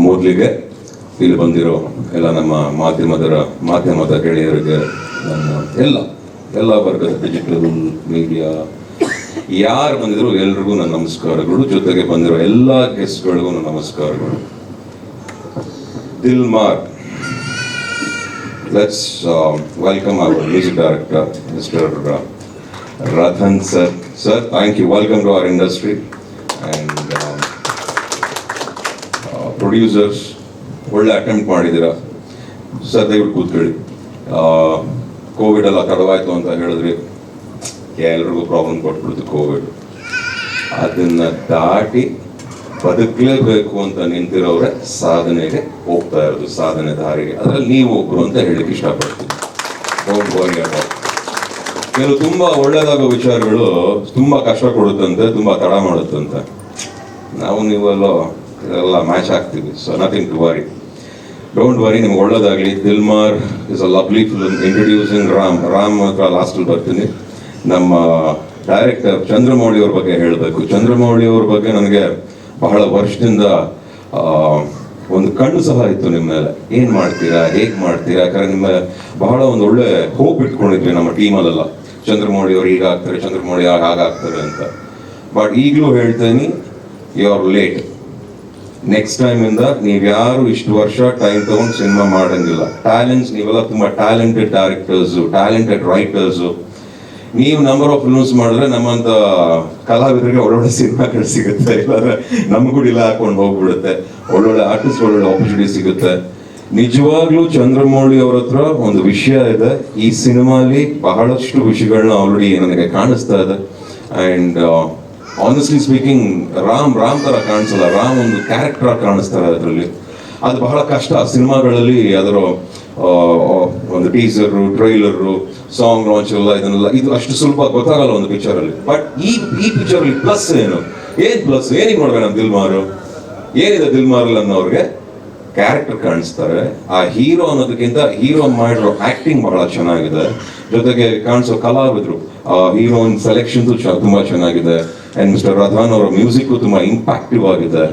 ಮೊದಲಿಗೆ ಇಲ್ಲಿ ಬಂದಿರೋ ಎಲ್ಲ ನಮ್ಮ ಮಾಧ್ಯಮದ ಗೆಳೆಯರಿಗೆ, ನನ್ನ ಎಲ್ಲ ವರ್ಗದ ಡಿಜಿಟಲ್ ಮೀಡಿಯಾ ಯಾರು ಬಂದಿದ್ರು ಎಲ್ರಿಗೂ ನನ್ನ ನಮಸ್ಕಾರಗಳು. ಜೊತೆಗೆ ಬಂದಿರೋ ಎಲ್ಲ ಗೆಸ್ಟ್ಗಳಿಗೂ ನನ್ನ ನಮಸ್ಕಾರಗಳು. ದಿಲ್ಮಾರ್, let's welcome our music director, Mr. Radhan sir. Sir, thank you. Welcome to our industry. And producers, ಒಳ್ಳೆ ಅಟೆಂಪ್ಟ್ ಮಾಡಿದ್ದೀರಾ ಸರ್. ದಯವಿಟ್ಟು ಕೂತ್ಕೊಳ್ಳಿ. ಕೋವಿಡ್ ಎಲ್ಲ ತಡವಾಯ್ತು ಅಂತ ಹೇಳಿದ್ರಿ, ಎಲ್ರಿಗೂ ಪ್ರಾಬ್ಲಮ್ ಕೊಟ್ಬಿಡ್ತು ಕೋವಿಡ್. ಅದನ್ನ ದಾಟಿ ಬದುಕಲೇಬೇಕು ಅಂತ ನಿಂತಿರೋರೆ ಸಾಧನೆಗೆ ಹೋಗ್ತಾ ಇರೋದು, ಸಾಧನೆ ದಾರಿಗೆ. ಅದ್ರಲ್ಲಿ ನೀವು ಒಬ್ರು ಅಂತ ಹೇಳಿಕ್ಕೆ ಇಷ್ಟಪಡ್ತೀನಿ. ಕೆಲವು ತುಂಬಾ ಒಳ್ಳೇದಾಗೋ ವಿಚಾರಗಳು ತುಂಬಾ ಕಷ್ಟ ಕೊಡುತ್ತಂತೆ, ತುಂಬಾ ತಡ ಮಾಡುತ್ತಂತೆ. ನಾವು ನೀವೆಲ್ಲ ಮ್ಯಾಚ್ ಆಗ್ತೀವಿ. So nothing to worry, don't worry, ನಿಮ್ಗೆ ಒಳ್ಳೇದಾಗಲಿ. Dilmar is a lovely film introducing Ram ಹತ್ರ ಲಾಸ್ಟಲ್ಲಿ ಬರ್ತೀನಿ. ನಮ್ಮ ಡೈರೆಕ್ಟರ್ ಚಂದ್ರಮೌಳಿ ಅವ್ರ ಬಗ್ಗೆ ಹೇಳಬೇಕು. ಚಂದ್ರಮೌಳಿ ಅವ್ರ ಬಗ್ಗೆ ನನಗೆ ಬಹಳ ವರ್ಷದಿಂದ ಒಂದು ಕಣ್ಣು ಸಹ ಇತ್ತು ನಿಮ್ಮ ಮೇಲೆ. ಏನು ಮಾಡ್ತೀರಾ, ಹೇಗೆ ಮಾಡ್ತೀರಾ, ಯಾಕಂದ್ರೆ ನಿಮ್ಮ ಬಹಳ ಒಂದು ಒಳ್ಳೆ ಹೋಪ್ ಇಟ್ಕೊಂಡಿದ್ವಿ ನಮ್ಮ ಟೀಮಲ್ಲೆಲ್ಲ. ಚಂದ್ರಮೌಳಿ ಅವ್ರು ಈಗ ಆಗ್ತಾರೆ, ಚಂದ್ರಮೌಳಿ ಹಾಗಾಗ್ತಾರೆ ಅಂತ. ಬಟ್ ಈಗಲೂ ಹೇಳ್ತೇನೆ, you are late. Next time ಇಂದ ನೀವ್ಯಾರು ಇಷ್ಟು ವರ್ಷ ಟೈಮ್ ತಗೊಂಡು ಸಿನಿಮಾ ಮಾಡಂಗಿಲ್ಲ. ಟ್ಯಾಲೆಂಟ್ಸ್, ನೀವೆಲ್ಲ ತುಂಬಾ ಟ್ಯಾಲೆಂಟೆಡ್ ಡೈರೆಕ್ಟರ್ಸು, ಟ್ಯಾಲೆಂಟೆಡ್ ರೈಟರ್ಸು. ನೀವು ನಂಬರ್ ಆಫ್ ಫಿಲ್ಮ್ಸ್ ಮಾಡಿದ್ರೆ ನಮ್ಮಂತ ಕಲಾವಿದರಿಗೆ ಒಳ್ಳೊಳ್ಳೆ ಸಿನಿಮಾಗಳು ಸಿಗುತ್ತೆ, ಇಲ್ಲಾಂದ್ರೆ ನಮಗೂ ಇಲ್ಲ ಹಾಕೊಂಡು ಹೋಗ್ಬಿಡುತ್ತೆ. ಒಳ್ಳೊಳ್ಳೆ ಆರ್ಟಿಸ್ಟ್ ಒಳ್ಳೊಳ್ಳೆ ಆಪರ್ಚುನಿಟಿ ಸಿಗುತ್ತೆ. ನಿಜವಾಗ್ಲೂ ಚಂದ್ರಮೌಳಿ ಅವ್ರ ಹತ್ರ ಒಂದು ವಿಷಯ ಇದೆ. ಈ ಸಿನಿಮಾಲಿ ಬಹಳಷ್ಟು ವಿಷಯಗಳನ್ನ ಆಲ್ರೆಡಿ ನನಗೆ ಕಾಣಿಸ್ತಾ ಇದೆ. ಅಂಡ್ ಆನೆಸ್ಟ್ಲಿ ಸ್ಪೀಕಿಂಗ್, ರಾಮ್ ತರ ಕಾಣಿಸಲ್ಲ. ರಾಮ್ ಒಂದು ಕ್ಯಾರೆಕ್ಟರ್ ಕಾಣಿಸ್ತಾರೆ ಅದರಲ್ಲಿ. ಅದು ಬಹಳ ಕಷ್ಟ ಸಿನಿಮಾಗಳಲ್ಲಿ. ಅದರ ಒಂದು ಟೀಸರು, ಟ್ರೈಲರು, ಸಾಂಗ್ ಲಾಂಚ್ ಎಲ್ಲ ಇದನ್ನೆಲ್ಲ ಇದು ಅಷ್ಟು ಸುಲಭ ಗೊತ್ತಾಗಲ್ಲ ಒಂದು ಪಿಕ್ಚರ್ ಅಲ್ಲಿ. ಬಟ್ ಈ ಪಿಕ್ಚರ್ ಅಲ್ಲಿ ಪ್ಲಸ್ ಪ್ಲಸ್ ಏನಿಗೆ ನೋಡ್ಬೇಕು ನಮ್ಮ ದಿಲ್ಮಾರು, ಏನಿದೆ ದಿಲ್ಮಾರ್ ಅನ್ನೋರ್ಗೆ ಕ್ಯಾರೆಕ್ಟರ್ ಕಾಣಿಸ್ತಾರೆ. ಆ ಹೀರೋ ಅನ್ನೋದಕ್ಕಿಂತ ಹೀರೋ ಮಾಡಿರೋ ಆಕ್ಟಿಂಗ್ ಬಹಳ ಚೆನ್ನಾಗಿದೆ. ಜೊತೆಗೆ ಕಾಣಿಸೋ ಕಲಾವಿದರು, ಹೀರೋಯಿನ್ ಸೆಲೆಕ್ಷನ್ ತುಂಬಾ ಚೆನ್ನಾಗಿದೆ. ಅಂಡ್ ಮಿಸ್ಟರ್ ರಧಾನ್ ಅವರ ಮ್ಯೂಸಿಕ್ ತುಂಬಾ ಇಂಪ್ಯಾಕ್ಟಿವ್ ಆಗಿದೆ.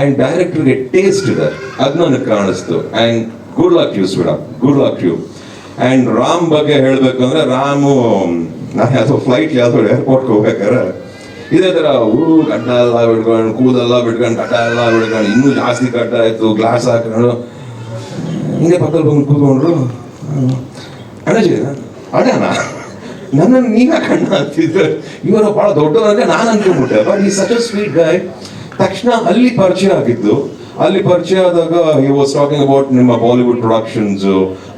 ಅಂಡ್ ಡೈರೆಕ್ಟರ್ಗೆ ಟೇಸ್ಟ್ ಇದೆ, ಅದು ನನಗೆ ಕಾಣಿಸ್ತು. ಅಂಡ್ ಗುಡ್ ಲಕ್ ಯು ಸ್ವಿಡ, good luck you. And Ram ಬಗ್ಗೆ ಹೇಳ್ಬೇಕಂದ್ರೆ, ರಾಮು ನಾನು ಯಾವುದೋ ಫ್ಲೈಟ್ ಯಾವುದೋ ಏರ್ಪೋರ್ಟ್ಗೆ ಹೋಗ್ಬೇಕಾದ್ರೆ ಇದೇ ತರ ಗಡ್ಡ ಎಲ್ಲ ಬಿಡ್ಕೊಂಡು, ಕೂದೆಲ್ಲ ಬಿಡ್ಕೊಂಡು, ಕಟ್ಟ ಎಲ್ಲ ಬಿಡ್ಕೊಂಡು, ಇನ್ನೂ ಜಾಸ್ತಿ ಕಟ್ಟ ಆಯ್ತು, ಗ್ಲಾಸ್ ಹಾಕೊಂಡು ಹಿಂಗೆ ಪಕ್ಕದಲ್ಲಿ ಬಂದು ಕೂತ್ಕೊಂಡ್ರು. ಅಣ್ಣಜಿ ಅಣ್ಣ ನನ್ನನ್ನು ನೀವೇ ಕಣ್ಣ ಅಂತಿದ್ರು. ಇವರು ಬಹಳ ದೊಡ್ಡವರಂದ್ರೆ ನಾನು ಅನ್ಕೊಂಡ್ಬಿಟ್ಟೆ. ಬಟ್ ಈ ಸಚ್ ಅ ಸ್ವೀಟ್ ಗಾಯ್. ತಕ್ಷಣ ಅಲ್ಲಿ ಪರಿಚಯ ಆಗಿದ್ದು. ಅಲ್ಲಿ ಪರಿಚಯ ಆದಾಗ ಹಿ ವಾಸ್ ಟಾಕಿಂಗ್ ಅಬೌಟ್ ನಿಮ್ಮ ಬಾಲಿವುಡ್ ಪ್ರೊಡಕ್ಷನ್ಸ್,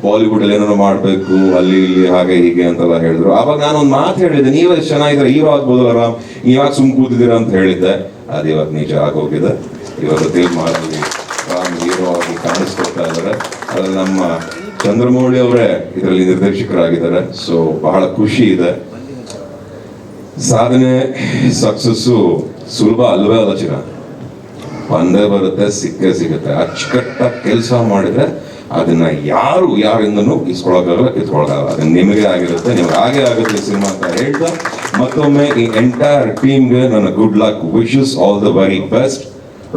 ಬಾಲಿವುಡ್ ಅಲ್ಲಿ ಏನಾದ್ರು ಮಾಡಬೇಕು ಅಲ್ಲಿ ಇಲ್ಲಿ ಹಾಗೆ ಹೀಗೆ ಅಂತೆಲ್ಲ ಹೇಳಿದ್ರು. ಆವಾಗ ನಾನು ಒಂದು ಮಾತು ಹೇಳಿದ್ದೆ, ನೀವೇ ಚೆನ್ನಾಗಿದ್ರೆ ಹೀರೋ ಆಗ್ಬೋದಲ್ಲ ರಾಮ್, ಇವಾಗ ಸುಮ್ ಕೂತಿದ್ದೀರಾ ಅಂತ ಹೇಳಿದ್ದೆ. ಅದು ಇವಾಗ ನಿಜ ಆಗೋಗಿದೆ. ಇವಾಗ ದಿಲ್ಮಾರ್ ರಾಮ್ ಹೀರೋ ಆಗಿ ಕಾಣಿಸ್ಕೊಳ್ತಾ ಇದ್ದಾರೆ. ಅದ್ರಲ್ಲಿ ನಮ್ಮ ಚಂದ್ರಮೌಳಿ ಅವರೇ ಇದರಲ್ಲಿ ನಿರ್ದೇಶಕರಾಗಿದ್ದಾರೆ. ಸೊ ಬಹಳ ಖುಷಿ ಇದೆ. ಸಾಧನೆ ಸಕ್ಸಸ್ಸು ಸುಲಭ ಅಲ್ವೇ ಅಲ್ಲ ಚಿರ, ಬಂದೇ ಬರುತ್ತೆ, ಸಿಗುತ್ತೆ. ಅಚ್ಚುಕಟ್ಟಾಗಿ ಕೆಲಸ ಮಾಡಿದ್ರೆ ಅದನ್ನ ಯಾರಿಂದನೂ ಇಸ್ಕೊಳಕ್ಕಾಗಲ್ಲ, ಕಿತ್ಕೊಳಕ್ಕಾಗಲ್ಲ. ಅದನ್ನ ನಿಮಗೆ ಆಗಿರುತ್ತೆ, ನಿಮ್ಗೆ ಹಾಗೆ ಆಗುತ್ತೆ ಈ ಸಿನಿಮಾ ಅಂತ ಹೇಳ್ತಾ ಮತ್ತೊಮ್ಮೆ ಈ ಎಂಟೈರ್ ಟೀಮ್ಗೆ ನನ್ನ good luck, wishes all the very best.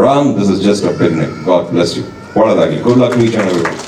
Ram, this is just a beginning. God bless you. ಒಳ್ಳೆದಾಗಲಿ. Good luck each and every one.